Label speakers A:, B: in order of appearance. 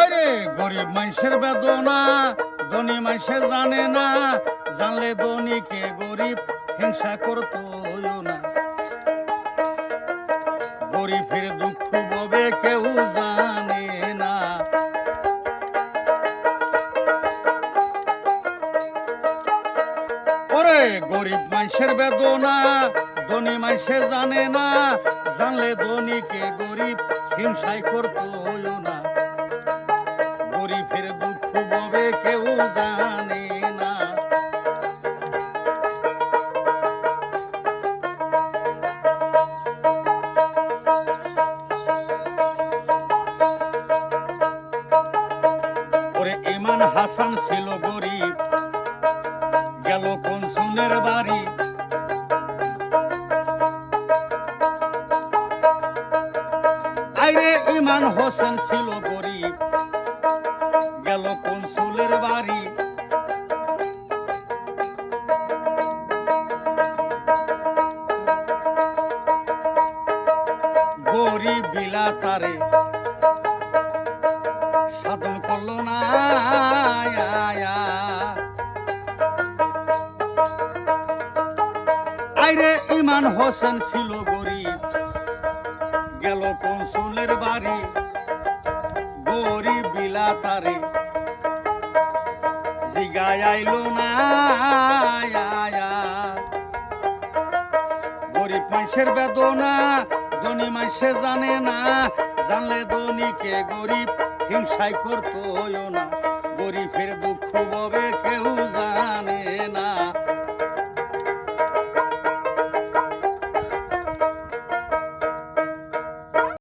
A: আরে গরিব মানুষের বেদনা ধনী মানুষে জানে না, জানলে ধনীকে গরিব হিংসা করতো না। গরিবের দুঃখ ববে কেউ জানে না। ওরে গরিব মানুষের বেদনা ধনী মানুষে জানে না, জানলে ধনীকে গরিব হিংসাই করতো না। গরিবের দুঃখ ববে কেউ জানে না। ওরে ইমান হাসান ছিল গরিব, গেল কোন সুনের বাড়ি। আইরে ইমান হোসেন ছিল গরিব, গেল কোন সুলের বাড়ি। গরিব বিলা তারে সাধন করলো না। আইরে ইমান হোসেন ছিল গরিব, গেল কোন সুলের বাড়ি। গরিব বিলা তারে জিগায় আইলো না। গরিব মানুষের বেদনা ধনী মানুষে জানে না, জানলে ধনীকে গরিব হিংসাই করতো না। গরিবের দুঃখ ববে কেউ জানে না।